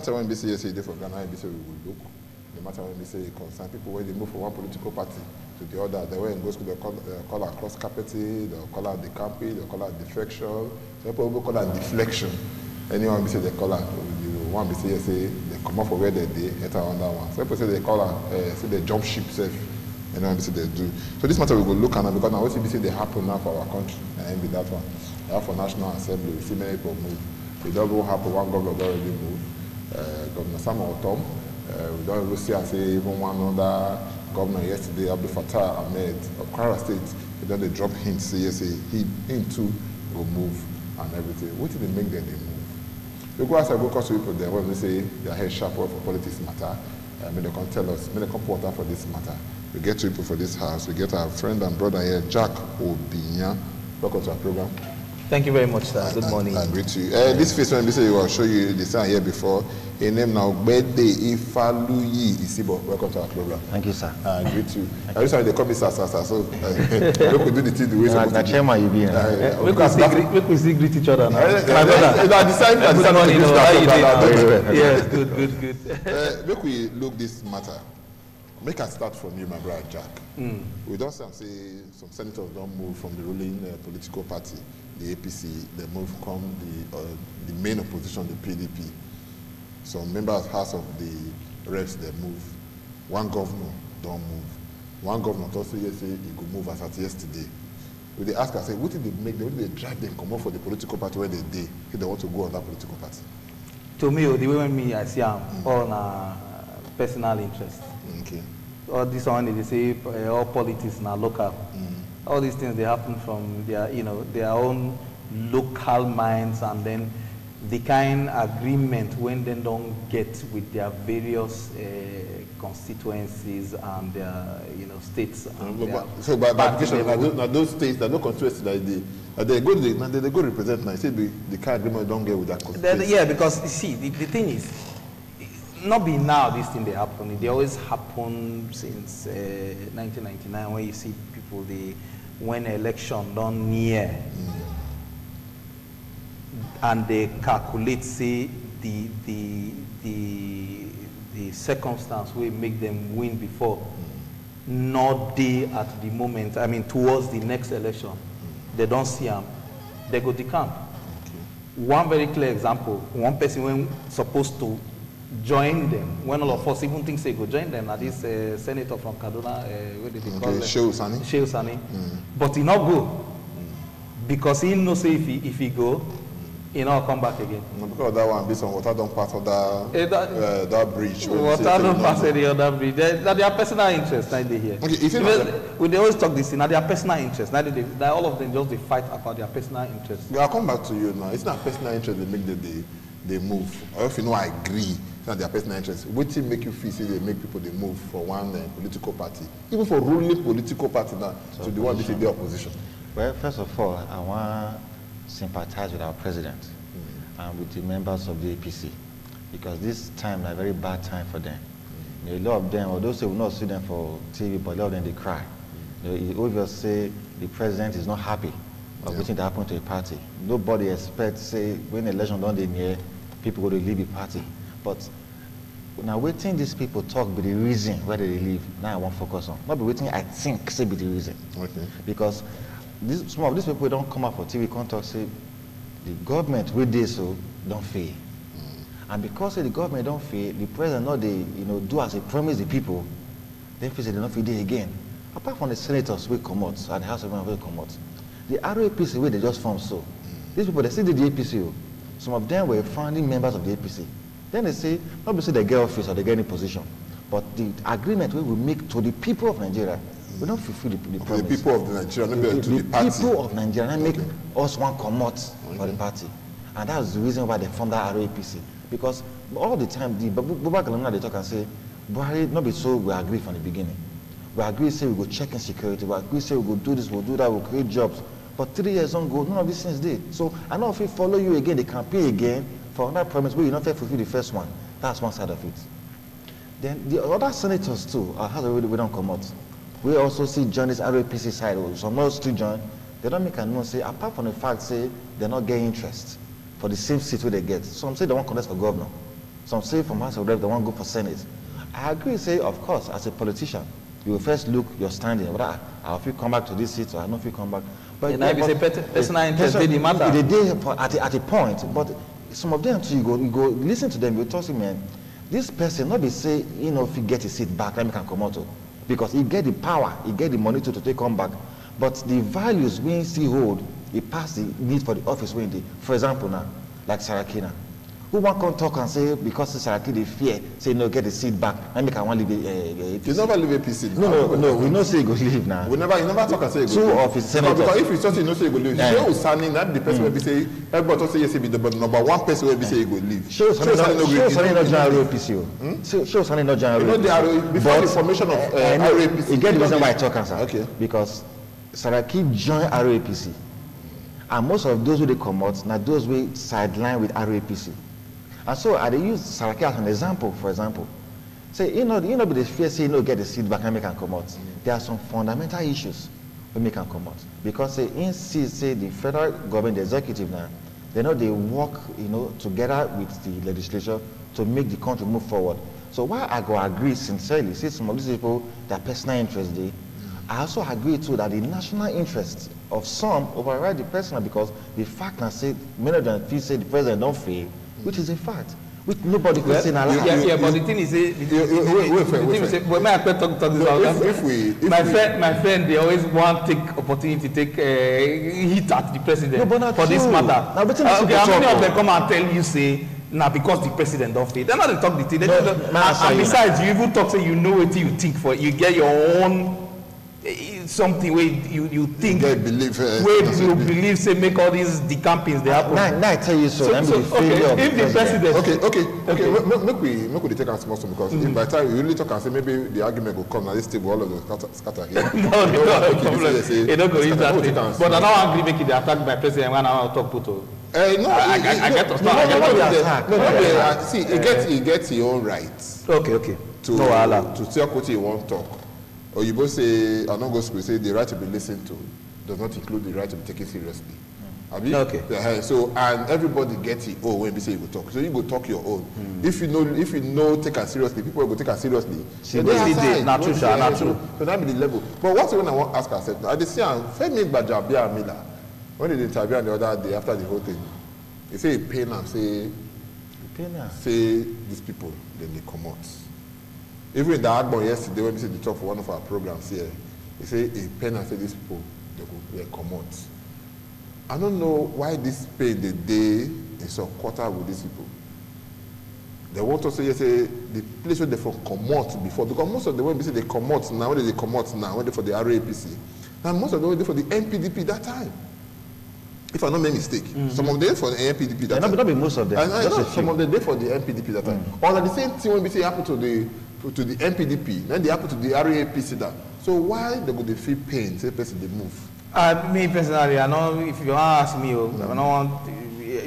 matter when we say yes, for Ghana, we say we will look. No matter when we say concern people when they move from one political party to the other, they will go to the call cross carpeting, they'll call out the camping, they'll call out defection. Some people will call out deflection. Anyone we say they call out, one we say yes, they come up for where they enter another one. Some people say they call out, say they jump ship safe. Anyone we say they do. So this matter we will look at now because now what we say they happen now for our country and be that one. For National Assembly, we see many people move. It doesn't happen, one governor already moved. Governor Samuel Tom, we don't really see and say even one other governor yesterday, Abdul Fattah Ahmed of Kwara State, then they drop hints, say yes, he too will move and everything. What did they make them they move? We go ask go to people there when they say their head sharp for politics matter, may they can tell us, may they come portal for this matter. We get to people for this house, we get our friend and brother here, Jack Obinya. Welcome to our program. Thank you very much, sir. Good morning. I greet you. This face when we say we will show you the sign here before. A name now, Bede Ifaluyi Isibo. Welcome to our program. Thank you, sir. I greet you. I wish they call me sir. So we could do the thing the way supposed to do. Chairman, you be. We could see greet each other now. My brother. Yes, good. Make we look this matter. Make us start from you, my brother Jack. We don't say some senators don't move from the ruling political party, the APC. They move from the main opposition, the PDP. Some members of House of the Reps they move. One governor don't move. One governor also say he could move as at yesterday. When they ask us, say, what did they make? What did they drive them come up for the political party where they did? If they want to go on that political party. To me, the way I see them, all personal interest. Okay. All this one they say all politics now local. All these things they happen from their own local minds, and then the kind agreement when they don't get with their various constituencies and their states. And so by application, now those states that no constituency that they go represent now. Say the kind agreement don't get with that constituency. Yeah, because you see the thing is. Not be now this thing they happen. They always happen since 1999 when you see people when election done near and they calculate say the circumstance will make them win before not day at the moment. I mean towards the next election they don't see them. They go decamp. One very clear example. One person when supposed to join them when all of us even think they go join them. Now this senator from Kaduna, what did he call it? Shehu Sani. But he not go because he knows say if he go, he not come back again. No, because that one based on water don't pass on that bridge. Water don't pass any other bridge. That their personal interest. Now they here. Okay, we they always talk this thing. Now their personal interest. Now they all of them just they fight about their personal interest. I'll come back to you now. It's not personal interest that make they move. Or if I agree. Not their personal interest. What thing make you feel say they make people they move for one political party, even for ruling political party now to the one that is the opposition? Well, first of all, I want to sympathize with our president and with the members of the APC because this time is a very bad time for them. A lot of them, although they will not see them for TV, but a lot of them they cry. It obviously say the president is not happy of everything that happened to the party. Nobody expects say when election done they near people go to leave the party. But now waiting these people talk be the reason why they leave. Now I want to focus on. Not be waiting I think say be the reason. Okay. Because some of these people don't come out for TV can't talk say the government with this so don't fail. And because the government don't fail, the president not they do as he promised the people, then say they don't fail there again. Apart from the senators will come out and the House of Representatives will come out. The RAPC where they just formed so. These people they still did the APC. Some of them were founding members of the APC. Then they say, not because they get office or they get any position, but the agreement we will make to the people of Nigeria, we don't fulfill the promise. The people of Nigeria, not to the party. The people of Nigeria make us one come out for the party. And that's the reason why they formed that RAPC. Because all the time, the Baba Galamina, they talk and say, Buhari, not be so we agree from the beginning. We agree, say we go check in security, we agree, say we go do this, we'll do that, we'll create jobs. But 3 years on go, none of these things did. So I know if we follow you again, they campaign again, for another promise, we will not fulfill the first one. That's one side of it. Then the other senators too, we don't come out. We also see join this RAPC side. Some else to join. They don't make a note say, apart from the fact say they're not getting interest for the same seat where they get. Some say they want contest for governor. Some say from House of Reps, they want to go for Senate. I agree, say, of course, as a politician, you will first look your standing, whether I'll feel come back to this seat or I don't feel come back. But and I say personal interest didn't matter. They did at a point, but some of them too, you go listen to them, you talk to man, this person not be say, you know, if you get a seat back, let me can come out. Because he get the power, he get the money to take come back. But the values we still hold, he pass the need for the office when they, for example now, like Saraki now. Who want to talk and say because Saraki they fear, say no, get the seat back, and make I want to leave APC. You never leave APC. No, we know say you go leave now. You never talk and say you go leave. Two office senators. Because if you just say you know say you go leave, Shehu Sani, not the person will be say, everybody will say yes, be the number one person will be say you go leave. Shehu Sani not join ROPC. Shehu Sani not join ROPC. You know before the formation of ROPC. You get the reason why I talk, sir. Okay. Because Saraki joined ROPC. And most of those who they come out, now those who sideline with ROPC. And so I use Saraki as an example, for example. Say, you know, but the fear say, get the seat back and make can come out. There are some fundamental issues we make can come out. Because say the federal government, the executive now, they know they work, together with the legislature to make the country move forward. So while I go agree sincerely, see some of these people, their personal interest there, I also agree too that the national interest of some override the personal because the fact that say many of them feel say the president don't fail, which is a fact. Which nobody could say now. Yeah, but the thing is, my friend, they always want to take opportunity, take hit at the president for this matter. Now, how many of them come and tell you say, now because the president don't fail? They're not they talk the thing. And besides, you even talk say you know what you think for. You get your own something where you think where you believe say make all these decampings they happen. Now I tell you so. If the president Okay. Make we take a small because by the time you really talk and say maybe the argument will come now this table all of them scatter here. No it don't go into that thing. But I don't agree make it the attack by president when I talk photo. I get to start. See, it gets your own rights. Okay. To tell what you want to talk. Or you both say, I don't go school, say the right to be listened to does not include the right to be taken seriously. Okay. So, and everybody gets it when we say you go talk. So you go talk your own. If you know take it seriously, people will take it seriously. Not true. So that be the level. But what's the one I want to ask ourselves? I just see Femi Gbajabiamila, when they interview the other day after the whole thing, they say pain and say these people, then they come out. Even in the Agbon yesterday, when we said the talk for one of our programs here, they say a pen and say these people, they come out. I don't know why this pain the day in some quarter with these people. They want to say the place where they for come out before, because most of the way we say they come out now, when they come out now, when they for the RAPC, and most of the way they for the NPDP that time. If I don't make mistake, some of them for the NPDP that time. Not be most of them. Some of them for the NPDP that time. Or the same thing when we say happen to the NPDP, then they happen to the RAPC that. So why they go they feel pain, say person they move? Me personally, I know if you ask me, I don't want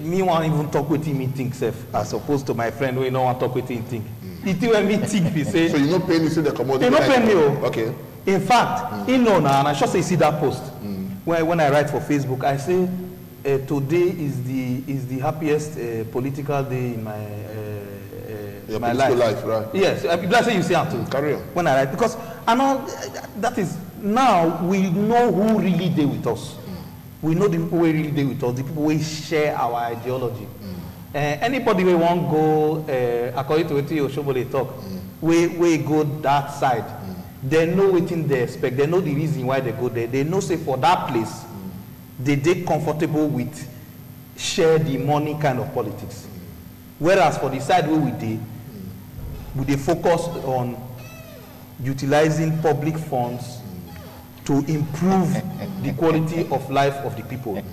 me want even talk with him think self, as opposed to my friend who don't want to talk with him think. The thing when me think we say. So you know pain, you see the commodity. You know pain me, okay. In fact, you know now, and I should say see that post when I write for Facebook, I say today is the happiest political day in my life, right? Yes, let's say you say that too. Carry on. When I write, because I know that is now we know who really deal with us. We know the people who really deal with us, the people who share our ideology. Anybody who won't go according to what Oshobole talk, we go that side. They know what they expect. They know the reason why they go there. They know say for that place, they comfortable with share the money kind of politics. Whereas for the side where we focus on utilizing public funds to improve the quality of life of the people.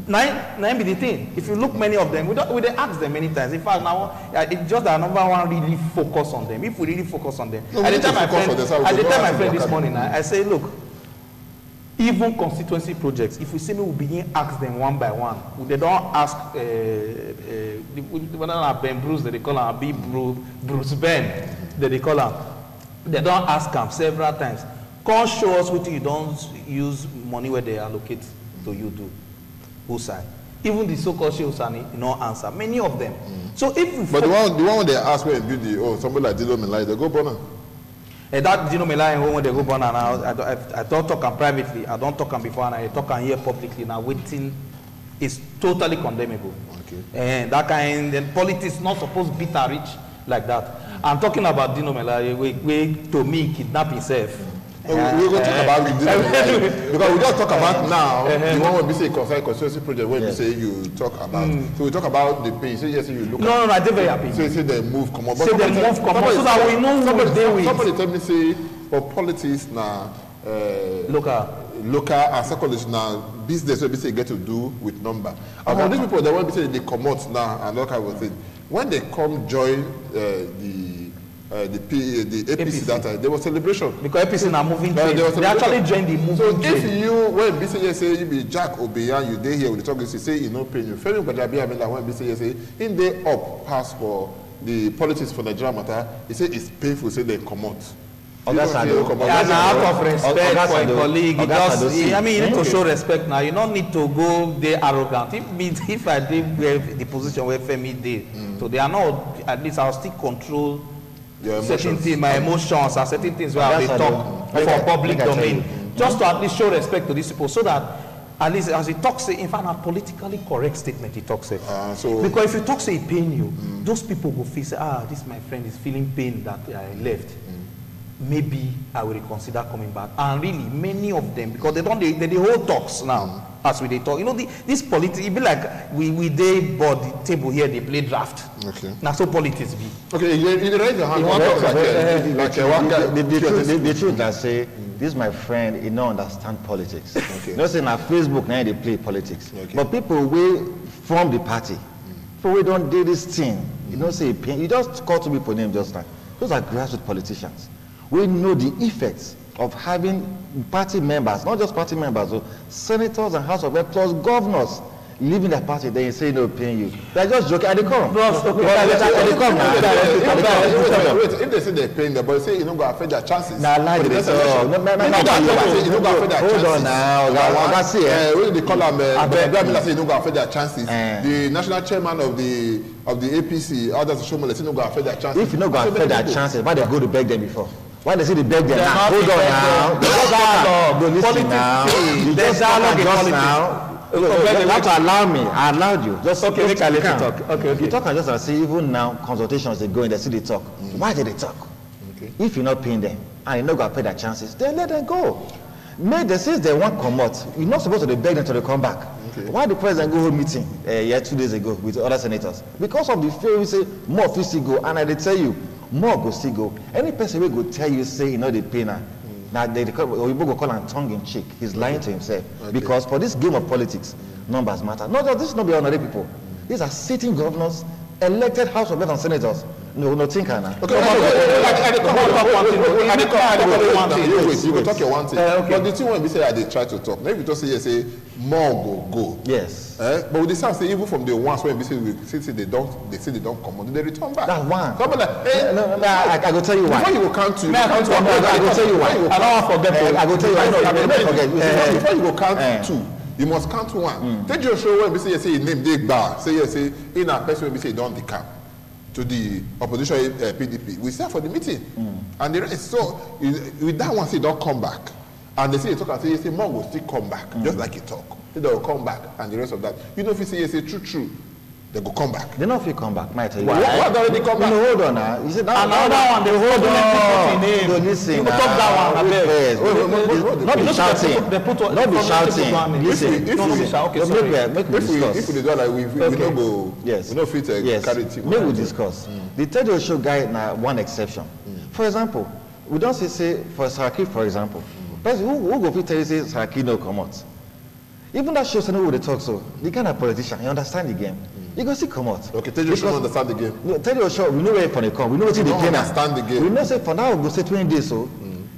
Now be the thing. If you look many of them, we ask them many times. In fact, now it's just that number one really focus on them. If we really focus on them, at the time my friend this morning, I say, look, even constituency projects, if we say we begin ask them one by one, they don't ask Ben Bruce, they call him Bruce Ben, they call him. They don't ask them several times. Come show us what you don't use money where they allocate to you do. Who side? Even the so-called Shehu Sani, answer. Many of them. So if but the one they ask when you build somebody like Dino Melai, they go burn. That Dino Melai when they go burn, and I don't talk privately. I don't talk before, and I talk here publicly. Now waiting is totally condemnable. Okay. And that kind, then politics not supposed to beat a rich like that. I'm talking about Dino Melai, we to me kidnap himself. We're going to talk about Dino Melai because we just talk about now the one when we say constituency project when we say you talk about. So we talk about the pay. So yes, you look. No, I did very happy. So you say they move come on. Say they move come on so that we know what they with. Somebody tell me say for politics now. Local and secondary now business we say get to do with number. And these people they want to say they come out now and that kind of thing. When they come join the APC that time, there was celebration. Because APC now moving train. They actually joined the moving so train. If you, when BCA say you be Jack Obeyan, you dey here with the talk, you say you no pay you. Femi Gbajabiamila, I mean like when BCA say in they up pass for the politics for Nigeria matter, he say it's painful, say they come out. That's out of respect for a colleague. I mean, you need to show respect now. You don't need to go there arrogant. If I did the position where Femi did, so they are not, at least I'll still control certain things, my emotions and certain things where I talk for public domain. Just to at least show respect to these people so that at least as he talks, in fact, a politically correct statement he talks it. Because if you talk, say, pain you, those people will feel, say, this my friend is feeling pain that I left. Maybe I will reconsider coming back. And really, many of them, because they hold talks now, as we talk. You know, this politics, it be like we board the table here, they play draft. Okay. Now, so politics be. Okay, you raise your hand. The truth I say, this my friend, he don't understand politics. Okay. You know, say on Facebook now they play politics. Okay. But people will from the party, people we don't do this thing. You know, say you just call to people name just now. Those are grassroots politicians. We know the effects of having party members, not just party members, so senators and House of Reps, plus governors leaving their party, then you say no paying you. They're just joking. They come. They come now. If they say they're paying them, but they say you don't go affect their chances. Nah, like this. You don't go affect their chances. Hold on now. That's it. When they call them, say you don't go affect their chances. The national chairman of the APC, others show me, they say you don't go affect their chances. If you don't go affect their chances, why they go to beg them before? Why they say they beg them now? Hold on now. Don't listen now. You just talk now. You have to allow me. I allowed you. Just okay. Make I let you talk. Okay. You talk and just say even now consultations they go in, they see they talk. Why did they talk? Okay. If you're not paying them and you're not going to pay their chances, then let them go. Make the since they want come out, you're not supposed to beg them till they come back. Okay. Why the president go home meeting 2 days ago with other senators? Because of the fear we say more will still go, and I tell you more go still go. Any person will go tell you say you know they pay now. Now they go call him tongue in cheek. He's lying to himself. Okay. Because for this game of politics, numbers matter. Not just this, not be ordinary people. These are sitting governors, elected House of Reps and senators. No thinker now. Okay, you go talk your one thing. But the thing when we say they try to talk, maybe we just say more go. Yes. But with the sound say even from the ones when we say they don't come on, they return back. That's one. Come like, hey, no, I go tell you why. Before you go count two, I go tell you why. I don't want to forget. I go tell you why. Before you go count two, you must count one. Take your show when we say your name they bar. Say in a person when we say don't decamp to the opposition PDP. We say for the meeting, and the rest. So with that one say don't come back, and they say talk and say more will still come back, just like you talk. They will come back, and the rest of that. You know if you say true. They go come back. They know if you come back, might tell you. What already come back? No, hold on now. You said another one. They hold on. No, listen. You talk that one. Not be shouting. Not be shouting. Listen. Make we discuss. If we do like we no go. Yes. We no fit carry team. Make we discuss. The Teddy Show guy now one exception. For example, we don't say for Saraki, for example. Who go fit tell you say Saraki no come out? Even that shows no they talk so. The kind of politician, you understand the game. You go see come out. Okay, tell you should understand the game. No, tell you sure we know where for the come. We know what they pay. Understand the game. We know say for now we go say 20 days so.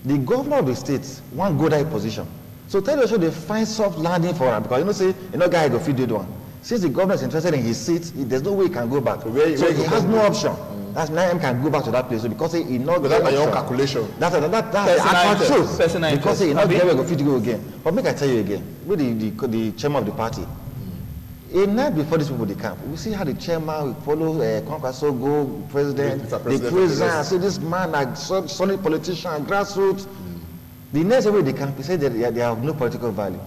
The governor of the state one go that position. So tell you sure they find soft landing for him because you know say guy go fit do one. Since the governor is interested in his seat, there's no way he can go back. So he has no option. That's now him can go back to that place because he not. But that's your own calculation. That's the truth. Because he not get where go fit to go again. But make I tell you again, with the chairman of the party, A night before these people they camp, we see how the chairman will follow Kwankwaso go, president, the president, say this man a solid politician, grassroots. The next way they camp, he said that they have no political value.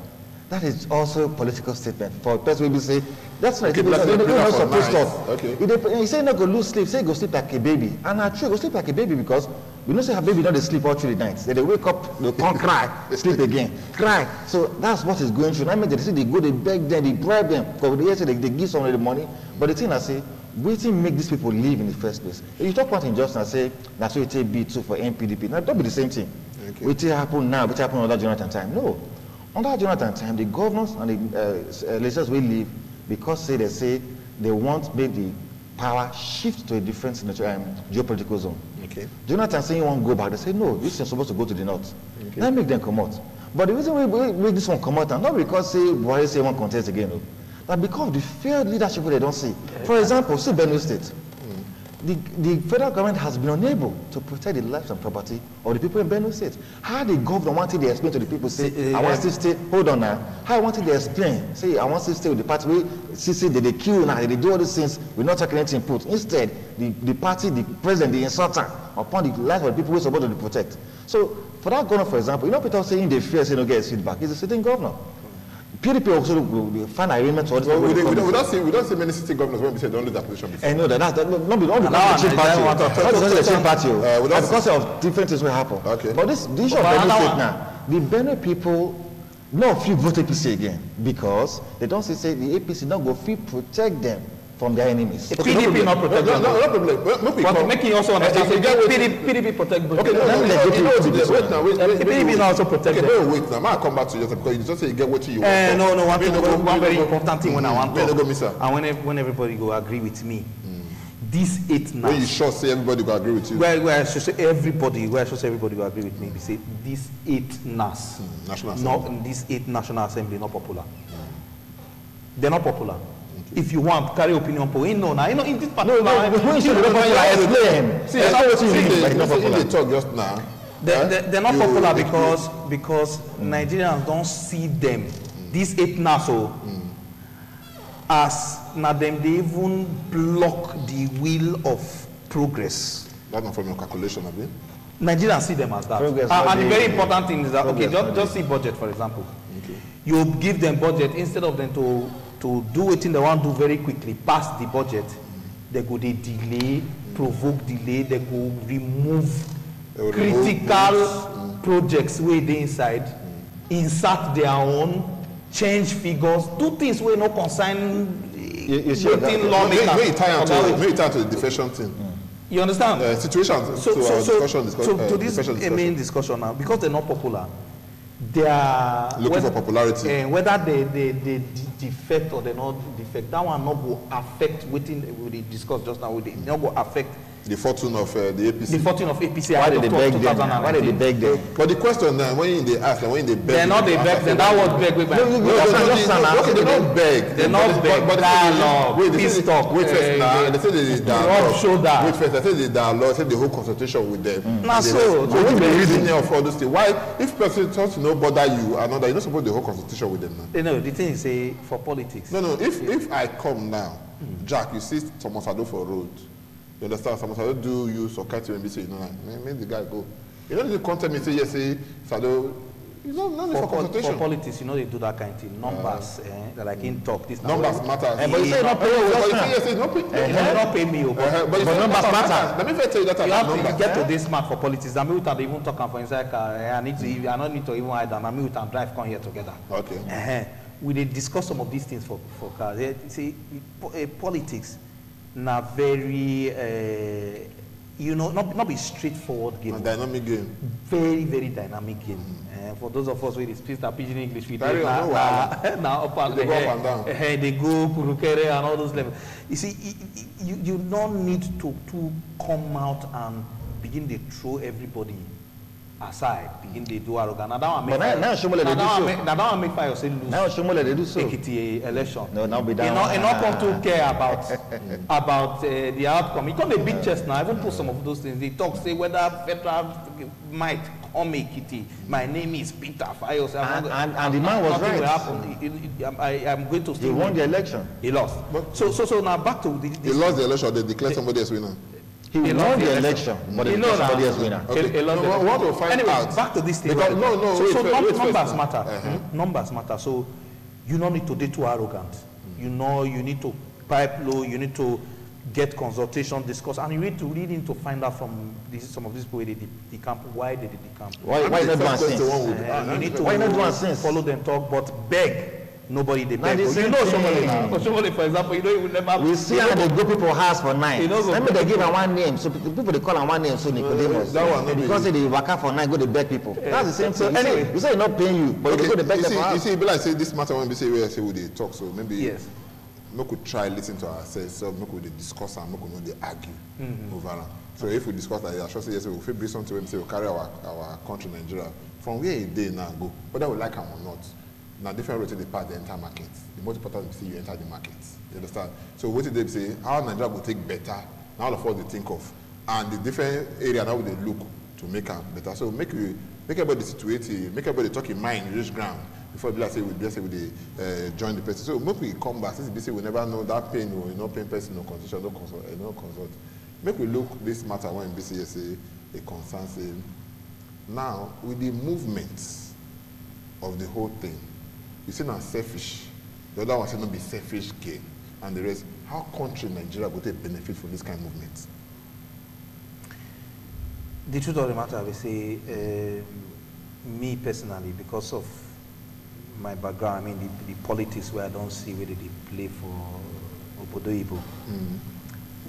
That is also a political statement. For a person will say, that's right, they don't suppose stuff. Okay. He say not go lose sleep, say go sleep like a baby. And actually go sleep like a baby because we know say her baby not they sleep all through the night. They wake up, they can't cry, they sleep again, cry. So that's what is going through. I mean, they say they go, they beg them, they bribe them. Because they say they give some of the money. But the thing I say, waiting make these people live in the first place. If you talk about injustice and say that's what it be too for NPDP. Now don't be the same thing. Okay. What happen now, what happen under Jonathan time. No. Under Jonathan time, the governors and the legislators will leave because they say they want make the power shift to a different geopolitical zone. Okay. Jonathan saying he won't go back. They say no, this is supposed to go to the north. Okay. That make them come out. But the reason we make this one come out, and not because say Buhari say one contest again, no, but because of the failed leadership they don't see. For example, see Benue State. The federal government has been unable to protect the lives and property of the people in Benue State. How the governor wanted to explain to the people, say, I want to stay, hold on now. How I wanted to explain, say, I want to stay with the party, say they kill now, they do all these things, we're not taking anything put. Instead, the party, the president, the insulter upon the lives of the people we're supposed to protect. So, for that governor, for example, you know, people saying they fear, say, no get feedback. He's a sitting governor. PDP also will find agreement to all we don't see many city governors when we say don't lose that position before. I know that's not because of the change party. Not because of the change party. Because of different things will happen. Okay. But the issue of Benue State now, the Benue people no fit vote APC again because they don't say the APC not go fit protect them from their enemies. PDP not protect them. No problem. But making you also understand, PDP protect both. Okay, wait now. PDP not also protect them. Okay, wait now. I come back to you because you just say you get what you want. No, one very important thing when I want to talk. And when everybody go agree with me, this 8 NAS. When you sure say everybody go agree with you. Where I should say everybody go agree with me. They say this 8 NAS. National Assembly. Not this 8 National Assembly not popular. They're not popular. If you want, carry opinion poll. In this particular they talk just now. They're not popular because Nigerians don't see them. This 8 NASO as now them they even block the wheel of progress. That's not from your calculation, have you? Nigerians see them as that. And the very important thing is that just see budget, for example. Okay. You give them budget instead of them to do it in the one do very quickly, pass the budget, they go they delay, provoke delay, they go remove critical projects where they inside, insert their own, change figures, do things where no concern waiting lawmakers. May you tie to the defection thing. You understand? Situations. To this main discussion now, because they're not popular, they are looking for popularity. Whether they defect or they not defect, that one not go affect waiting we discussed just now. With it not go affect the fortune of the APC. The fortune of APC. Why did they beg them? Why did they beg them? But the question now, when they ask and when they beg, they're not they beg. Then that was beg. Okay, they don't beg. They not beg. But dialogue. Wait, peace talk. Wait first now. They say they dialogue. Shoulder. Wait first. They say they dialogue. Say the whole consultation with them. Now so what is the reason of all those things? Why, if person talks to no bother you, another you not suppose the whole consultation with them now. No, the thing is say for politics. No. If I come now, Jack, you see Thomas Ado for road. You understand? Someone Sado do you so can't even be say, you know, make the guy go. You don't need to contact me say yes, say Sado. You know, no need for consultation. For politics, you know they do that kind of thing. Numbers, like in talk. This numbers matter. But you say not pay me. But you say yes, no pay. They not pay me. But numbers matter. Let me tell you that. You have to get to this smart for politics. I mean, we can even talk for inside car. I don't need to even hide them. I mean, we can drive come here together. Okay. We did discuss some of these things for cars. See, politics. Not very, not be straightforward game. A dynamic game. Very, very dynamic game. For those of us who speak that pidgin English, we they go up and down. They go kurukere and all those levels. You see, you don't need to come out and begin to throw everybody aside, begin to do arrogant. Now that make fire say lose. Now Shomole they do so. Ekiti election. No, now be down. And not come to care about the outcome. It come a big chest now. I even put some of those things. They talk say whether federal might Omekiti. My name is Peter Fayos. And the man was right. I'm going to He won the election. He lost. So now back to this. He lost the election. They declared somebody as winner. He won the election, but he lost somebody as winner. Okay. We want to find out. Back to this thing. Because, Numbers matter. Numbers matter. So you don't need to be too arrogant. You know, you need to pipe low. You need to get consultation, discuss, and you need to really need to find out from some of these people they decamp why they decamp. Why not do since? You need to follow them talk, but beg. Nobody they beg. You know somebody, for example, you know, you will never. We see how they go people house for night. Let me they give her one name, so people they call her one name, so Nicodemus. Because they work out for night, go to beg people. That's the same thing. Anyway, you say you're not paying you, but you go to beg them. You see, like say this matter when we say we say we they talk, so maybe yes. We could try listen to ourselves, so we could discuss and we could not they argue over it. So if we discuss that, I should say yes, we will bring something when we say we carry our country Nigeria from where it day now go, whether we like them or not. Now different routes they pass the entire market. The most important is you enter the market. You understand? So what did they say? How Nigeria will take better? Now all of us they think of, and the different area now they look to make them better. So make everybody situated, make everybody talk in mind, reach ground. Before we say we join the person. So make we come back. Since we say we never know that pain or no pain person, no constitution, no consult. Make we look this matter when BCA say a concern say now with the movements of the whole thing, you say now selfish. The other one say not be selfish gain, and the rest. How country Nigeria will take benefit from this kind of movement? The truth of the matter, I will say, me personally, because of my background, I mean the politics where I don't see whether they play for Obodo Ibo,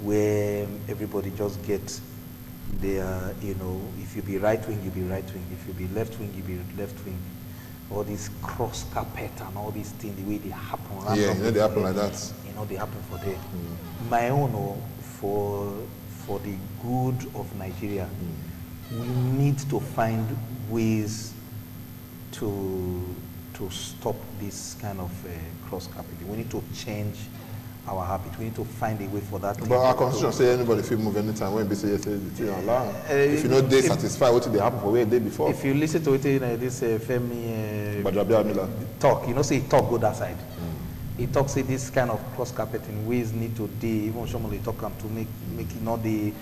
where everybody just gets their, you know, if you be right wing, you be right wing. If you be left wing, you be left wing. All this cross carpet and all these things, the way they happen. Yeah, you know they happen like that. You know they happen for there. My own, for the good of Nigeria, we need to find ways to stop this kind of cross carpet. We need to change our habit. We need to find a way for that. But our constitution say anybody feel move anytime when they say yes, the thing allow. If you know they satisfy what they happen for where they before. If you listen to it, this Femi talk, you know, say talk go that side. He talks say this kind of cross carpeting ways need to be even Shomole talk to make it not the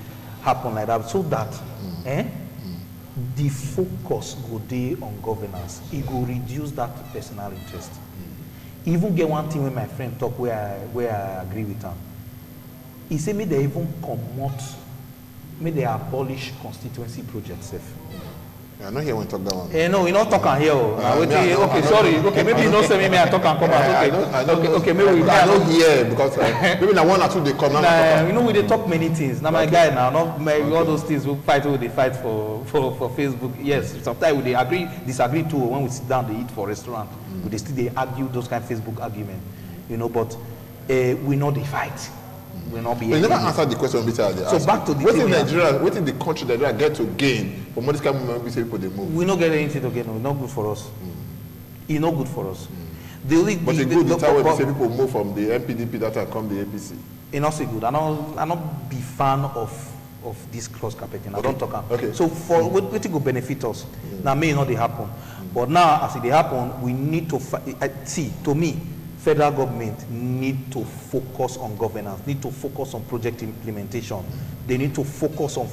happen like that, so that the focus go day on governance. It will reduce that personal interest. Even get one thing when my friend talk where I agree with him. He said me they even promote, may they abolish constituency projects. Yeah, I'm not here when talk that one. No, we not talking here. Okay, sorry. Okay, maybe you don't say me I talk and come out. Okay, maybe we I don't hear because maybe now one or two they come now. You know we they talk many things. Now my guy now, not all those things we fight with. They fight for Facebook. Yes, sometimes we they disagree too when we sit down they eat for restaurant. They still argue those kind of Facebook argument. You know, but we know they fight. We not be. But you never answered the question. So back to the what in Nigeria, what in the country that Nigeria get to gain from this kind of movement? We say people they move. We not get anything to gain. It's not good for us. It's not good for us. But it's good the time when we say people move from the MPDP that time come the APC. It's not so good. I not be fan of this cross carpeting. I don't talk. Okay. So for what it will benefit us. Now may not they happen, but now as it happen, we need to see. To me, federal government need to focus on governance, need to focus on project implementation. They need to focus on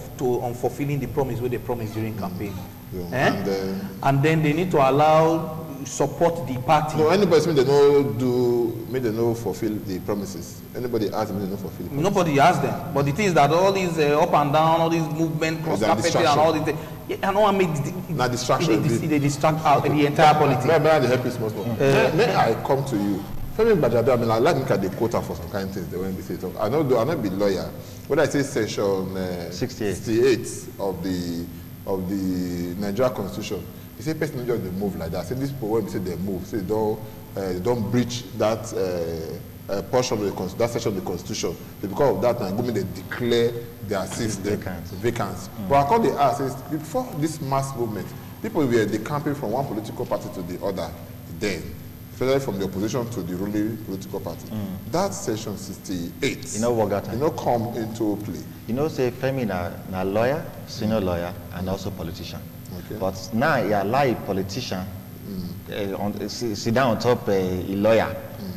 fulfilling the promise where they promised during campaign. Yeah. And then they need to allow support the party. No, anybody say they no fulfill the promises. Anybody ask them they no fulfill the promises. Nobody asked them. But the thing is that all these up and down, all these movement, cross carpeting and all these things, I know I make distraction. They distract the entire politics. May I help you small? May I come to you? Femi Gbajabiamila, I mean, I like look at the quota for some kind of things. They when they say talk. I not be lawyer. When I say section 68 of the Nigeria Constitution, you say person just they move like that. Say these people when we say they move, say they don't breach that portion of that section of the Constitution. Because of that, now government they declare their seats vacant. But I call the ask is before this mass movement, people were decamping from one political party to the other. Then. Especially from the opposition to the ruling political party. That section 68, you know what got come into play. You know, say Femi na lawyer, senior lawyer, and also politician. Okay. Okay. But now he allow a politician sit down on top a lawyer.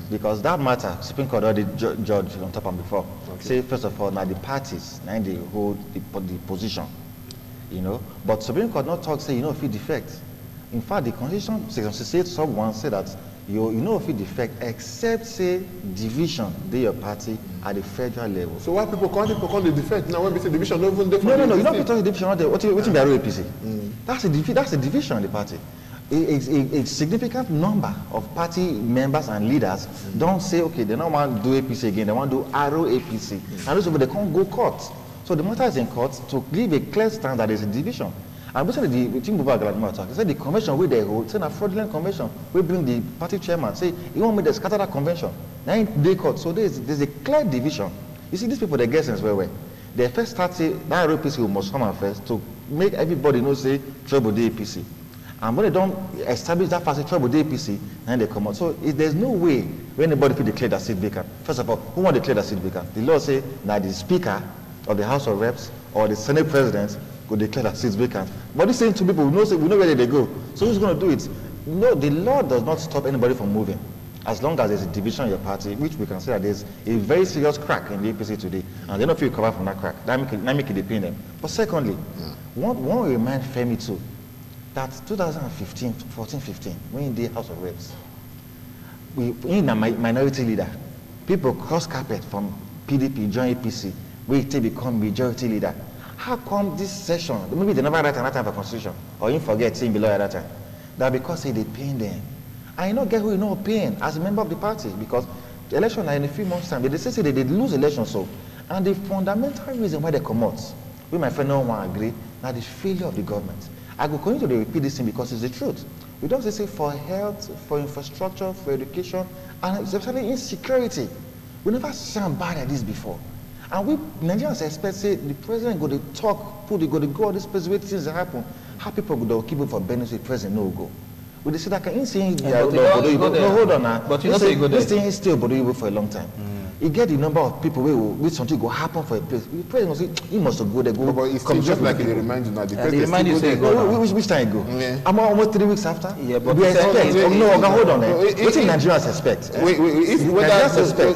Because that matter, Supreme Court already judged on top and before. Okay. Say, first of all, now the parties, now they hold the position. You know, but Supreme Court not talk, say, you know, if you defect. In fact, the Constitution, Section 68, sub 1, say that you know if you defect, except, say, division, they your party at the federal level. So why people call the defect? Now, when we say division, not even different. No, you don't talk division, what you be APC? That's a division in the party. A significant number of party members and leaders don't say, okay, they don't want to do APC again, they want to do RO APC. And those people, they can't go court. So the matter is in court to leave a clear stand that there's a division. And basically, the thing about Galadima he said the convention where they hold, say a fraudulent convention, we bring the party chairman, say, you want me to scatter that convention. Now in the court, so there's a clear division. You see, these people, they get sense well. They first start say, that APC must come out first to make everybody know, say, trouble the APC. And when they don't establish that first trouble the APC, then they come out. So there's no way when anybody could declare that seat vacant. First of all, who want to declare that seat vacant? The law say that the Speaker of the House of Reps or the Senate President could declare that seats vacant. But these same two people, we know where they go. So who's going to do it? No, the law does not stop anybody from moving. As long as there's a division in your party, which we can say that there's a very serious crack in the APC today, and they don't feel recover from that crack. That make it depend them. But secondly, one will remind Femi too, that 2015, 14-15, when in the House of Reps, we in a minority leader, people cross carpet from PDP, join APC, we become majority leader. How come this session, maybe they never write another time for constitution, or you forget saying below at that time, that because they paying them. I not get who you know paying as a member of the party, because the election are in a few months' time. They say they lose election, so. And the fundamental reason why they come out, we my friend no one agree, that the failure of the government. I will continue to repeat this thing because it's the truth. We don't say for health, for infrastructure, for education, and especially insecurity. We never sound bad like this before. And we Nigerians expect, say, the president go to talk, go to go all these places where things happen. How people go to keep it for benefit, president no go. We they say that can insane no, hold on now. But you know say this thing is still Bodo for a long time. You get the number of people which something go happen for a place. The president say he must go there, go. No, but it's still just like they remind you now. The president remind you say which time you go? Yeah. I'm almost 3 weeks after. Yeah, but we expect. No, hold on. What in Nigerians expect?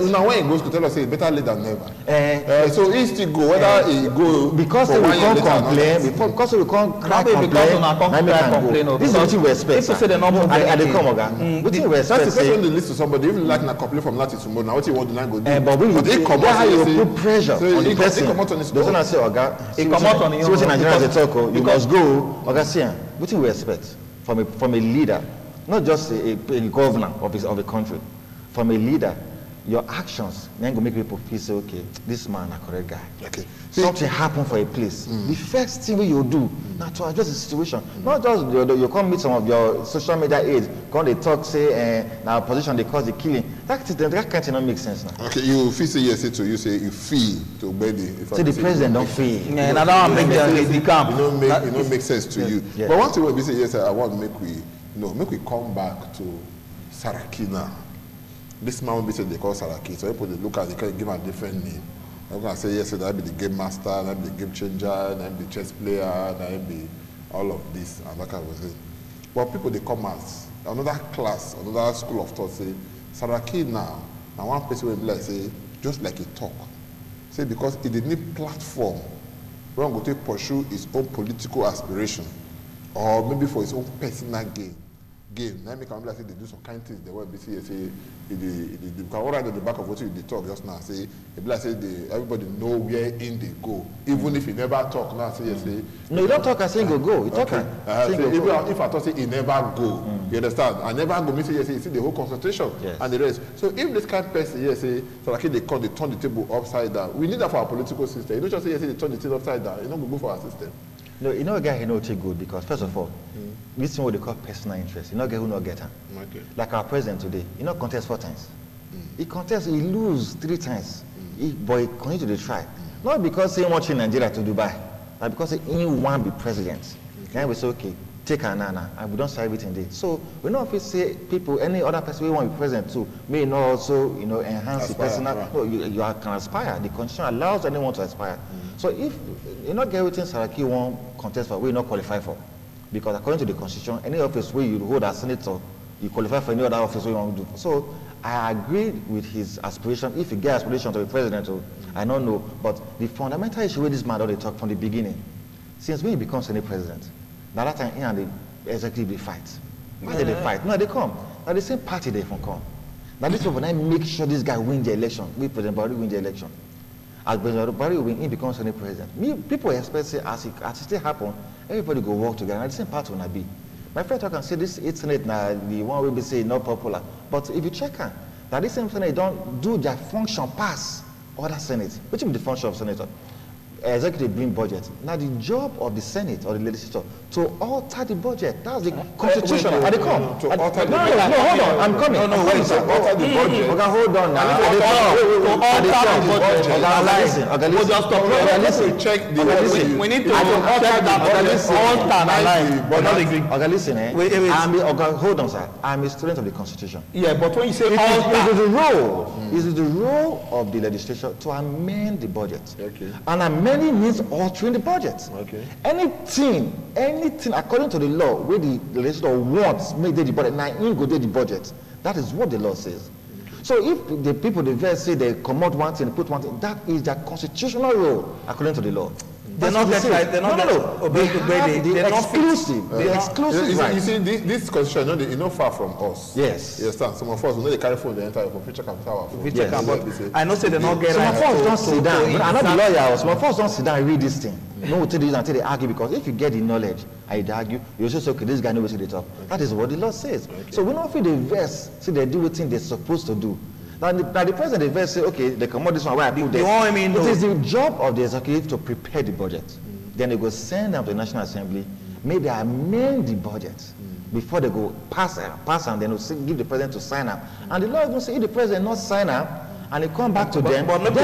Now when he goes to tell us, say better late than never. So he still go whether he go because they will come complain. Because they will come cry complain. This is what we expect. People say they not move. I dey come oga. What you expect? That's the question they list to somebody. Even like na complain from Lati tomorrow. Now what you want to go do? But when you come out, how you put pressure on the person. Doesn't I say oga? He come out on his own. See what Nigerians dey talk. You must go. Oga see am. What you expect from a leader, not just a governor of a country, from a leader? Your actions then go make people feel say, okay, this man a correct guy. Okay. Something happen for a place. The first thing you do now to address the situation. Not just you come meet some of your social media aides, come they talk, say now position they cause the killing. That can't not make sense now. Okay, you feel say yes to you say you feel to obey the. So the president don't feel. Yeah, and I don't make the camp. It don't make sense to you. Yes. But one thing we say yes, I want to make we come back to Saraki now. This man will be said they call Saraki, so people they look at, they can give him a different name. I'm going to say, yes, that be the game master, that be the game changer, that be the chess player, that be all of this, and that kind of thing. But people, they come as another class, another school of thought, say, Saraki now one person will be like, say, just like a talk. Say, because it didn't need platform, where I'm going to pursue his own political aspiration, or maybe for his own personal gain. Now make them like say they do some kind of things. They will be say because what I at the back of what you talk just now say like say everybody know where in they go even if he never talk now say yes say no you don't talk I say go you talk if I talk say he never go you understand I never go me say yes you see the whole concentration and the rest so if this kind of person yes say so like they turn the table upside down we need that for our political system you don't just say yes they turn the table upside down you don't go for our system. No, you know a guy who not take good because first of all, this thing what they call personal interest. You know a guy who not get him. Okay. Like our president today, he not contest 4 times. He contest, he lose 3 times. But he continue to try. Not because he want Nigeria to Dubai, but because he want to be president. Then we say okay, take her nana, and we don't say everything there. So we not if say people, any other person who want to be president too, may not also enhance the personal. Right. No, you can aspire. The constitution allows anyone to aspire. So if you not get everything Saraki won't contest for, we not qualify for. Because according to the constitution, any office where you hold as senator, you qualify for any other office where you want to do. So I agree with his aspiration. If he gets aspiration to be president, I don't know. But the fundamental issue with this man that they talk from the beginning, since when he becomes any president, now that time he and the executive they fight. Why did they fight? No, they come. Now the same party they from come. Now this people then make sure this guy win the election. We President Buhari win the election. As President Buhari win, he becomes any president. People expect say as it still happen, everybody go work together. And the same party will not be. My friend talk and say this 8 Senate now the one will be say not popular. But if you check on that this same Senate don't do their function pass other Senate. Which is the function of senator? Executive bring budget. Now the job of the Senate or the legislature to alter the budget. That's the constitution. To alter the budget. No, hold on. I'm coming. No, wait, sir. Alter the budget. Okay, hold on now. Listen. Check the budget. We need to alter that budget. Okay, listen. Hold on, sir. I'm a student of the constitution. Yeah, but when you say it is the role of the legislature to amend the budget. Okay. And amending means altering the budget. Okay. Anything according to the law where the legislature wants make the budget, now in go do the budget. That is what the law says. So if the people the verse say they come out one thing, put one thing, that is their constitutional role according to the law. They're not obeying the exclusive. The exclusive right. You see, this constitution, it's not far from us. Yes. You understand? Some of us, we know they carry phone the entire for future capital. I know say they not get some of us don't sit down. I'm not the lawyer. Some of us don't sit down and read this thing. No, until they argue, because if you get the knowledge and you argue, you just say, okay, this guy knows what they talk. That is what the law says. Okay. So we don't feel the verse, see they do what they're supposed to do. Now the president, the verse say, okay, they come out this one where I put there. It is the job of the executive to prepare the budget. Then they go send them to the National Assembly, maybe amend the budget before they go pass and then they'll give the president to sign up. And the law is going to say, if the president not sign up, and they come back to them, I want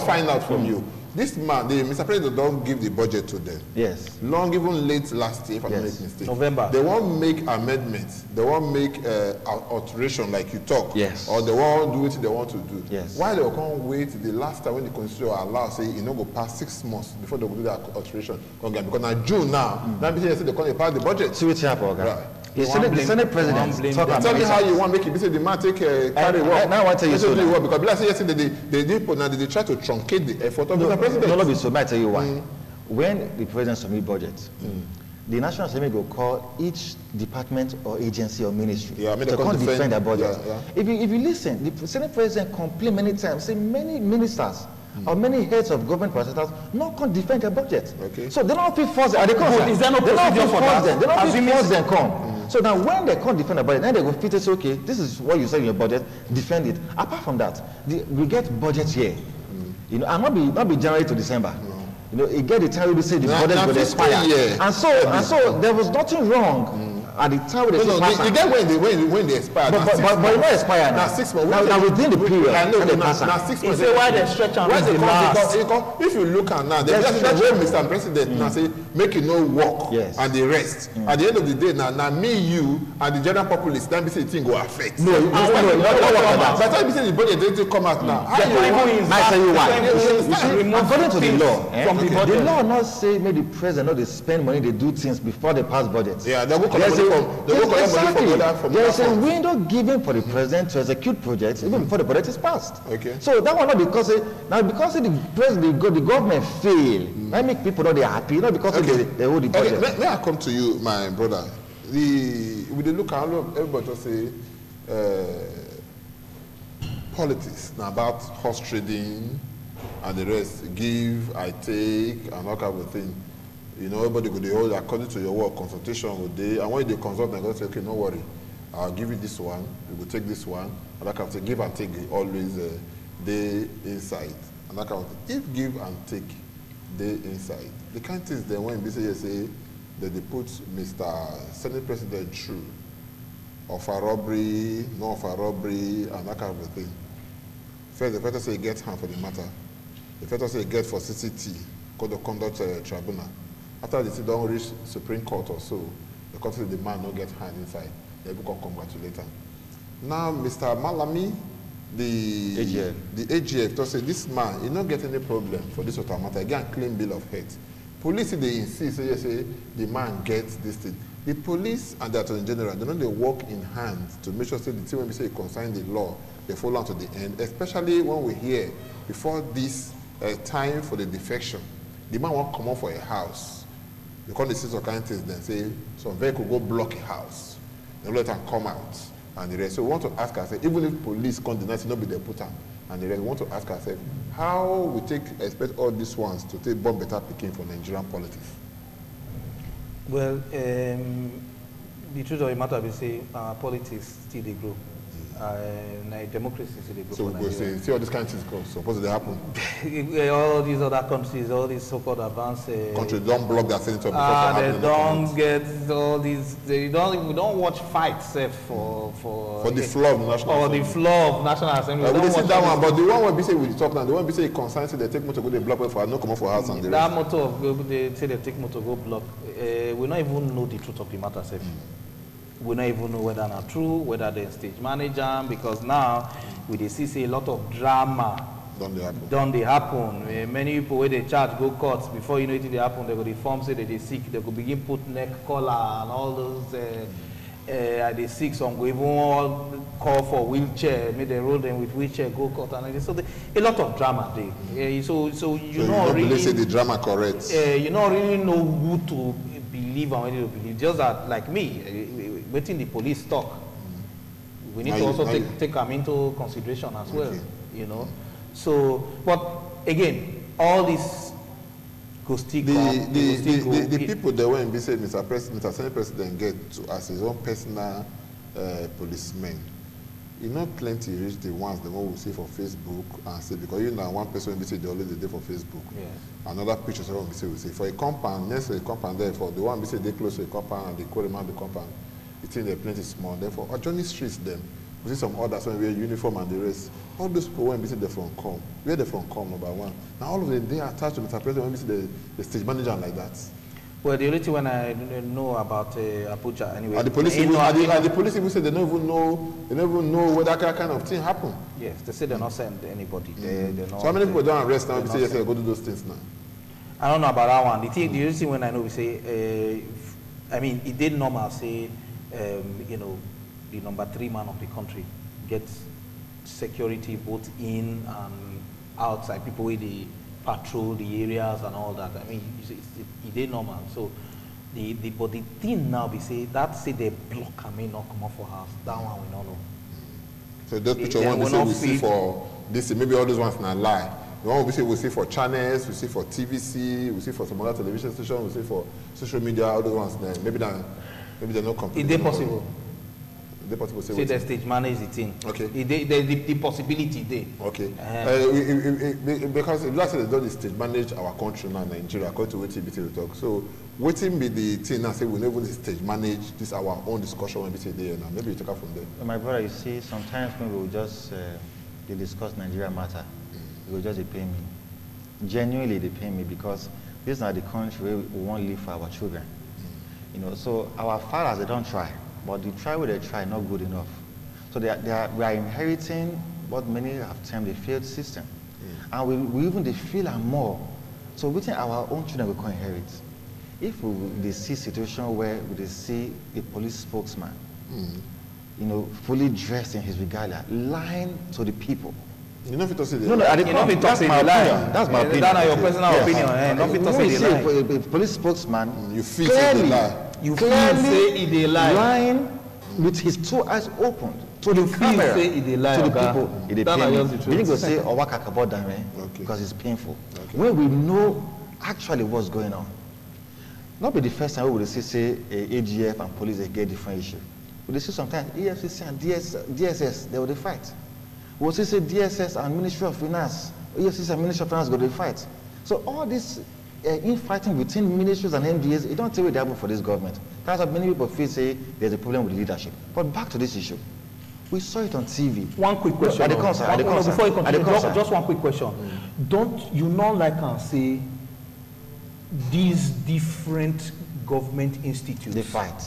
to find out from you. This man, Mr. President, don't give the budget to them. Yes. Long, even late last year, if I don't make mistake. November. They won't make amendments. They won't make alteration like you talk. Yes. Or they won't do what they want to do. Yes. Why they can't wait the last time when the constitution allow, say, you know, go past 6 months before they will do that alteration? Because now June now, that means they can't pass the budget. See what's happening, okay? Right. The Senate president tell me how you want to make it. Say the man take carry work. Now I want to tell you so. Because like yesterday they try to truncate the effort of the president. No, be so. I tell you why. When the president submit budget, the National Assembly will call each department or agency or ministry to come defend their budget. If you listen, the Senate president complained many times. Say many ministers or many heads of government representatives not can defend their budget. Okay. So they don't feel forced. Is there no procedure for that? They don't feel forced them come. So now when they can't defend the budget, then they go fit it, say, okay, this is what you said in your budget, defend it. Apart from that, we get budget here. You know, and not be January to December. You know, you get the time we say the budget will expire. And so there was nothing wrong. At the time they you get when they expire. But it not expire now. Now 6 months. Now within the period. Now 6 months. You say why they stretch out the last? If you look at now, they just Mr. President now say make it no work and the rest. At the end of the day, now me, you, and the general populace, then be say the thing go affect. No, not that. By the time you say the budget they come out now, I tell you why. According to the law, the law not say make the president not they spend money, they do things before they pass budget. Yeah, they will collect there is a window given for the president to execute projects even before the budget is passed. Okay. So that one not because the president, the government fail. That make people not they happy, not because they hold the budget. May I come to you, my brother? With the look at everybody just say politics now about horse trading and the rest, give, I take, and all kind of thing. You know, everybody go they hold according to your work, consultation with they, and when they consult, they go say, okay, no worry, I'll give you this one, you will take this one, and that kind of thing. Give and take always they inside, and that kind of thing. If give and take they inside, the kind of things then when they say that they put Mr. Senate President through of a robbery, no of a robbery, and that kind of thing. First, the first say get hand for the matter. The first say get for CCT, Code of Conduct Tribunal. After they don't reach Supreme Court or so, the court says the man not get hand inside. They will congratulate him. Now, Mr. Malami, the AGF, to say this man, he not get any problem for this sort of matter. Again, clean bill of health. Police, they insist, say the man gets this thing. The police and the attorney general, they work in hand to make sure that the thing when we say concern the law, they follow on to the end, especially when we hear before this time for the defection, the man won't come out for a house. Because they see some kind of things, then say some vehicle go block a house. They let them come out and the rest. So we want to ask ourselves, even if police can't deny it, not be there put on and the rest, we want to ask ourselves, how we expect all these ones to take bomb better picking for Nigerian politics? Well, the truth of the matter is say politics still they grow. Democracy still they grow. So we go see all these kinds of things suppose they happen. All these other countries, all these so-called advanced countries don't block their senator because they don't get all these. We don't watch fights for the floor of the national assembly. The floor of national assembly. We see that one, but the one where we say we talk now, the one we say concerns they take motor go they block for no come out for house and the that motor of they say they take motor go block. We don't even know the truth of the matter. We don't even know whether not true, whether they stage manager, because now we see a lot of drama don't they happen. Many people where they charge go courts before you know it they happen, they go the form say that they sick, they go begin put neck collar and all those they sick, some go even call for wheelchair, maybe they roll them with wheelchair, go court and so a lot of drama there. So you don't really say the drama correct. You don't really know who to believe and when to believe. Just that like me, waiting the police talk. We need to also take them into consideration as well, you know. So, but again, all this go stick. The people that when we say Mr. Senate President get to as his own personal policemen, you know, plenty reach the ones the one we see for Facebook and say because you know one person we say they always there for Facebook. Yes. Another picture someone we say for a compound, next to a compound there for the one we say they close to a compound and they call them out the compound. It's in there plenty small. Therefore, on Johnny streets then we see some others when we wear uniform and the rest. All those people when we see the front come, where the front come number one. Now all of them they are attached to Mr. President when we see the stage manager like that. Well, the only thing when I know about Abuja anyway. And the police even say they don't even know where that kind of thing happen. Yes, they say they're not send anybody. They're not, so how many people don't arrest now? We say yes, go do those things now. I don't know about that one. The only thing when I know we say, I mean, it did normal say, you know, the number 3 man of the country gets security both in and outside. People with the patrol the areas and all that. I mean, it is normal. So, but the thing now we say that say they block and may not come off for house. That one we don't know. So those picture one we see for this, maybe all those ones not lie. The one we see for channels, we see for TVC, we see for some other television stations, we see for social media. All those ones, maybe they're not complete. Is it possible? Is it possible? Say the stage manage the thing. Okay. The possibility there. Okay. Because if last year they don't stage manage our country now, Nigeria, according to what TBT talk. So, waiting be the thing now say we never stage manage this our own discussion when we say there now. Maybe you take it from there. My brother, you see, sometimes when we will just they discuss Nigeria matter, they will just pay me. Genuinely, they pay me because this is not the country where we want to live for our children. You know, so our fathers they don't try. But the try what they try not good enough. So we are inheriting what many have termed a failed system. And we even they feel and more. So we think our own children will inherit. If they see a situation where they see a police spokesman, you know, fully dressed in his regalia, lying to the people. You know if it say no, that's my opinion. That's my opinion. That's your personal opinion. Don't be talking a police spokesman, you feel say they lie. You clearly say he dey lie. Lying with his 2 eyes opened to the camera, say he dey lie, to the people. He dey pain. We need to say Owaka Kabodame because it's painful. Okay. When we know actually what's going on. Not be the first time we will say AGF and police they get different issue. We see sometimes EFCC and DSS they will fight. We will say DSS and Ministry of Finance, EFCC and Ministry of Finance go to fight. So all this infighting between ministries and MDAs, it don't tell you what happened for this government. That's what many people feel say there's a problem with leadership. But back to this issue. We saw it on TV. One quick question. Before you continue, just one quick question. Don't you not like and say these different government institutes they fight?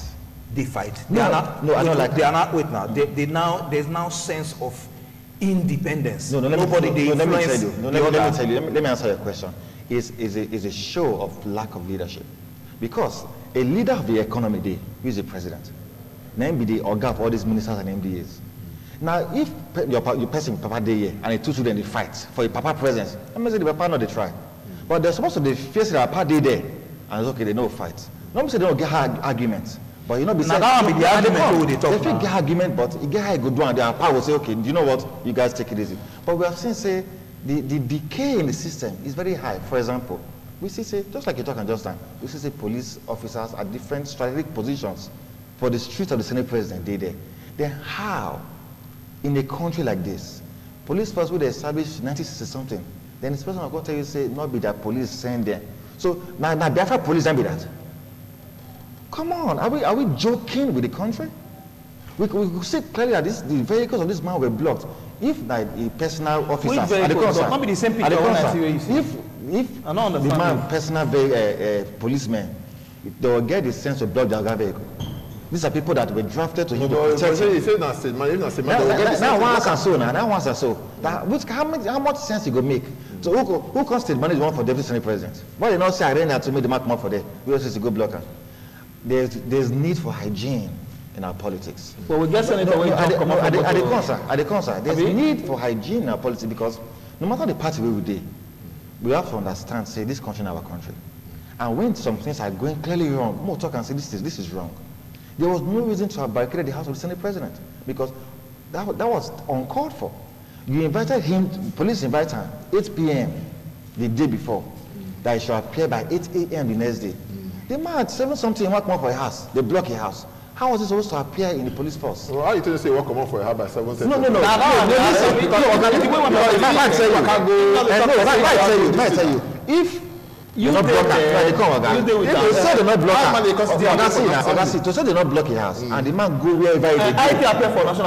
They fight. No, I don't like. They are not. Wait now. There's now sense of independence. Let me tell you. Let me answer your question. is a show of lack of leadership. Because a leader of the economy, who is the president, then be the organ of all these ministers and MDAs. Now, if your person Papa Day here and the two children they fight for a Papa presence, I'm going to say the Papa not they try. But they're supposed to be facing a Papa Day there, and it's okay, they no fight. Not say they don't get arguments. But you know, besides, now that be the argument they talk they get argument, but you get how you go do and their power will say, okay, you know what, you guys take it easy. But we have seen say the decay in the system is very high. For example, we see say, just like you talking just now, we see say police officers at different strategic positions for the streets of the Senate President they there. Then how, in a country like this, police force would establish 1960 something, then this person will go tell you say, not be that police send there. So now Biafra police don't be that. Come on, are we joking with the country? We see clearly that the vehicles of this man were blocked. If like a personal officer at the concert, not be the same picture when I see where you see. If I don't understand the man personal policeman, they will get the sense to block their vehicle. These are people that were drafted to him to protect him. Now once and so now once and so. How much sense you go make? So who can state money is one for deputy senate president? Why they not say I ran to make the mark more for them? We also say go blocker. There's need for hygiene in our politics. Well, we get senator at the concert, there's need for hygiene in our politics because no matter the party we do, we have to understand, say this country is our country. And when some things are going clearly wrong, we'll talk and say this is wrong. There was no reason to have barricaded the house of the Senate President because that was uncalled for. You invited him, police invited him 8 p.m. the day before, that he should appear by 8 a.m. the next day. The man at 7 something walk more for a house. They block a house. How was he supposed to appear in the police force? Well, how you tell you say walk come out for a house by 7:30? No. I tell you. If you not block they say they not block to say they not block a house and the man go wherever they go. I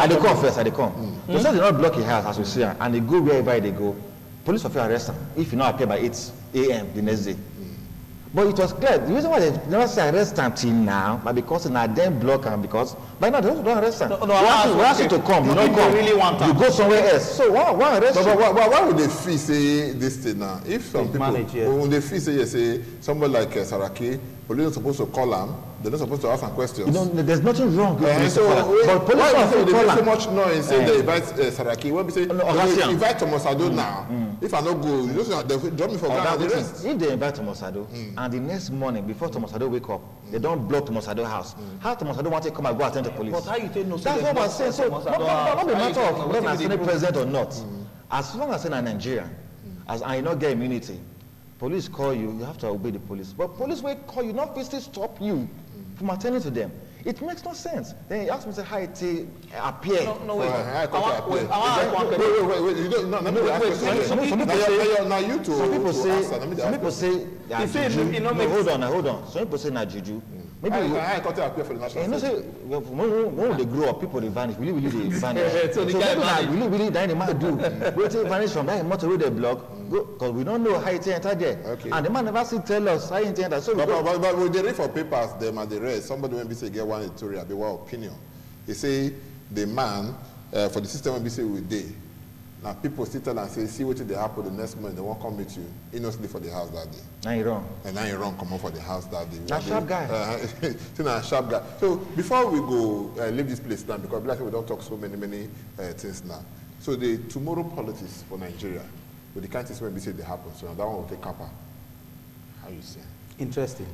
they come first. To say they not block a house as we see and they go wherever they go. Police officer arrest them if you not appear by 8 a.m. the next day. But it was clear. The reason why they never say arrest them till now, but because now them block them because by now they don't arrest them. We ask you to come, you don't come. Really want you go somewhere else. So why arrest you? But why would they feel say this thing now? If some people when they feel say somebody like Saraki, police are supposed to call them, they're not supposed to ask some questions. You know, there's nothing wrong with police. But police are they make so much noise saying they invite Saraki. When we say invite Thomas Ado now, if I not go, you know they drop me for ground. If they invite Thomas Ado and the next morning before Thomas Ado wake up, they don't block Thomas Ado house. How Thomas Ado want to come and go attend the police? But how you tell no? That's what I'm saying. So not the matter of whether I'm Senate president or not. As long as I'm Nigerian, as I not get immunity, police call you, you have to obey the police. But police will call you, not physically stop you from attending to them. It makes no sense. Then he asked me, say, how it appear. No, wait. Some people say, hold on. Some people say, na juju. Maybe when they grow up, people they vanish. Really they vanish. So really that the man do. We take vanish from that motor with the block because we don't know how it entered there. Okay. And the man never see tell us how it entered. So but when they read for papers, them and the rest, somebody when we say get one editorial, be one opinion. They say the man for the system when we say we day. Now people sit down and say, see what they happen the next morning, they won't come meet you innocently for the house that day. Now you're wrong. And now you're wrong, come on for the house that day. Now sharp guy. Sharp guy. So before we go leave this place now, because like we don't talk so many things now. So the tomorrow politics for Nigeria, with the kind of things when we say they happen, so now that one will take kappa. How you say? Interesting.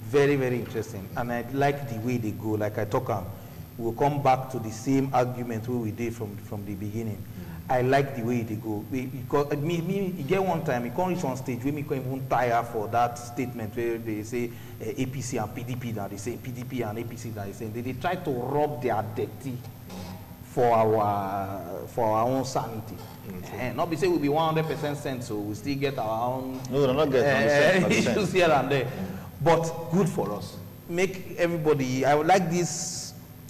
Very, very interesting. And I like the way they go, like I talk about. We'll come back to the same argument where we did from the beginning. I like the way they go. Because me get one time, he can't reach on stage where me can't even tire for that statement where they say APC and PDP, now they say PDP and APC, now they say they try to rub their dirty for our own sanity. Not be say we'll be 100% cent, so we still get our own issues here and there. But good for us. Make everybody, I would like this.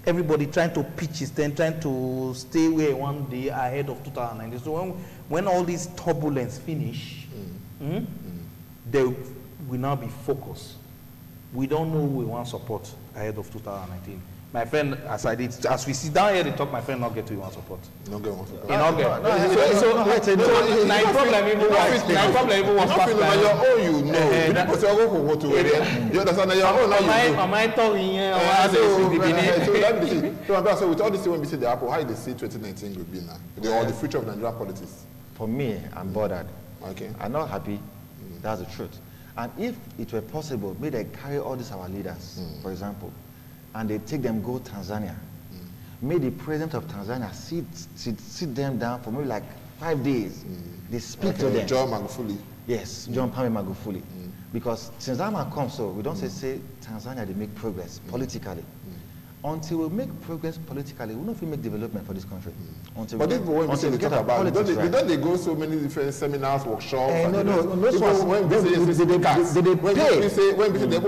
Everybody trying to pitch his tent, trying to stay where one day ahead of 2019. So when all this turbulence finish, they will now be focused we don't know who we want support ahead of 2019. My friend, as we sit down here, they talk, my friend not get to want support. Not get one support. Not get. Now problem even was past time. Your own, you know. You don't say go to where you understand your own. Am I talking here? So with all this when we see the Apple, how do they see 2019 will be now? Or the future of Nigerian politics? For me, I'm bothered. Okay. I'm not happy. That's the truth. And if it were possible, may they carry all these our leaders, for example, and they take them go Tanzania. May the president of Tanzania sit them down for maybe like 5 days. They speak to them. John Magufuli. Yes, John Pombe Magufuli. Because since that man comes, so we don't say Tanzania they make progress politically. Until we make progress politically, we don't make development for this country. But if when we say they talk about it, don't they go so many different seminars, workshops? No. When we say they go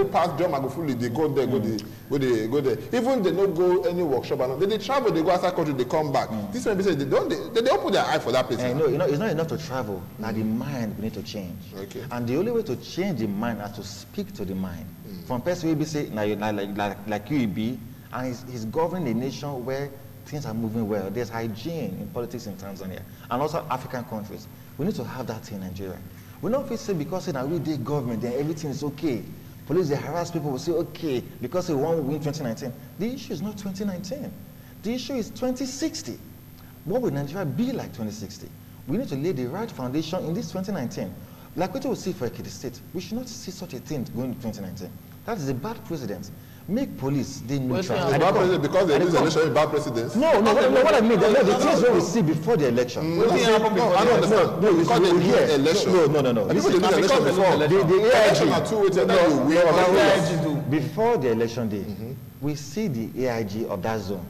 past John Magufuli, they go there, go there. Even they don't go any workshop, they travel, they go outside country, they come back. This one we say they open their eye for that place. No, it's not enough to travel. Now the mind we need to change. Okay. And the only way to change the mind is to speak to the mind. From person we be say like you be. And he's governing a nation where things are moving well. There's hygiene in politics in Tanzania and also African countries. We need to have that in Nigeria. We don't feel say because in our day government, then everything is okay. Police, they harass people, will say okay because they won't win 2019. The issue is not 2019. The issue is 2060. What will Nigeria be like 2060? We need to lay the right foundation in this 2019. Like what we see for Ekiti State, we should not see such a thing going to 2019. That is a bad precedent. Make police, they neutral. Because they lose the election with bad precedents? No, what I mean, the things we see before the election. I don't understand. Because they lose the election. No. People they lose the election before. The election are two ways that you win. Before the election day, we see the AIG of that zone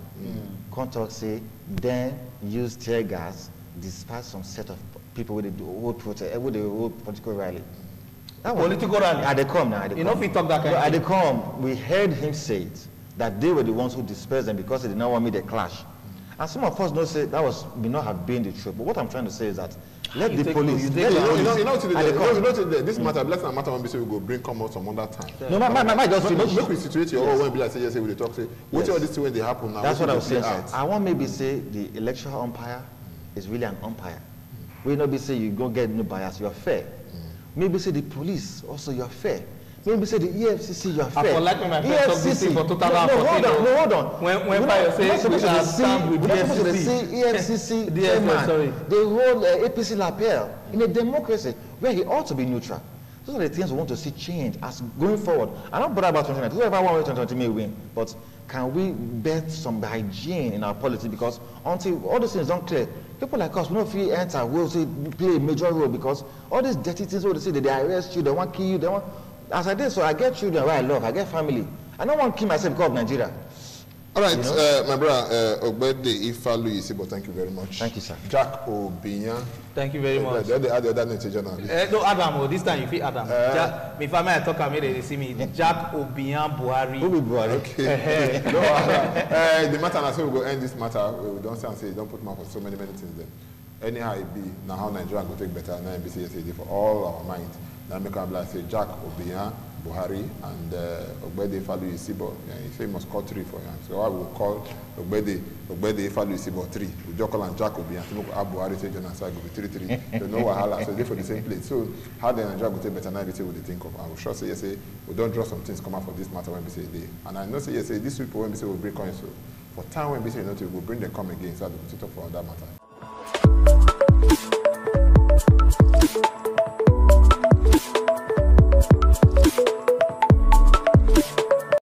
come talk, say, then use tear gas, disperse some set of people with the whole protest, with the whole political rally. Political rally. They come now. You know if he talk that kind of thing. They come. We heard him say it that they were the ones who dispersed them because they did not want me to clash. And some of us don't say that may not have been the truth. But what I'm trying to say is that let the police. This matter, let's not matter when we say we go bring come out some other time. No, my just finish. Make we situate your own when be like say yes, we talk say what all these things when they happen now. That's what I was saying. I want maybe say the electoral umpire is really an umpire. We not be say you go get no bias, you're fair. Maybe say the police also you're fair. Maybe say the EFCC you're fair. I like when my friend talk this thing for 2014. No, hold on. When Fire say we are stand with EFCC, the whole APC lapel in a democracy where he ought to be neutral. Those are the things we want to see change as going forward. I'm not bothered about 2019. Whoever wants 2020 may win, but can we bet some hygiene in our politics? Because until all those things don't clear, people like us, we don't feel enter, we'll say play a major role because all these dirty things, what they say, they arrest you, they want to kill you, they want. As I did, so I get children where I love, I get family. I don't want to kill myself because of Nigeria. All right, you know? My brother, Ogbede Ifalu Isibo, thank you very much. Thank you, sir. Jack Obiyan. Thank you very much. The other name is Jonah. No, Adam, this time you feel Adam. My family talk about they see me. Jack Obiyan Buhari. Who be Buhari? Okay. The matter, I say we go end this matter. We don't say don't put mouth for so many things then. Anyhow it be, now how Nigeria go take better, now NBC yesterday for all our mind. Now make a black say Jack Obiyan Buhari and Ogbede Ifalu Isibo. He say he must call 3 for him. So I will call Ogbede Ifalu Isibo 3. We just call him Jack Obiyan. So Buhari say Jonah, so I go be 3-3. So no wahala. So they for the same place. So how the Nigeria go take better now? They say what they think of. I will sure say yes. Say we don't draw some things come out for this matter when we say day. And I know say yes. Say these people when we say we bring coins. So for time when we say we will bring them come again. So we will talk for that matter.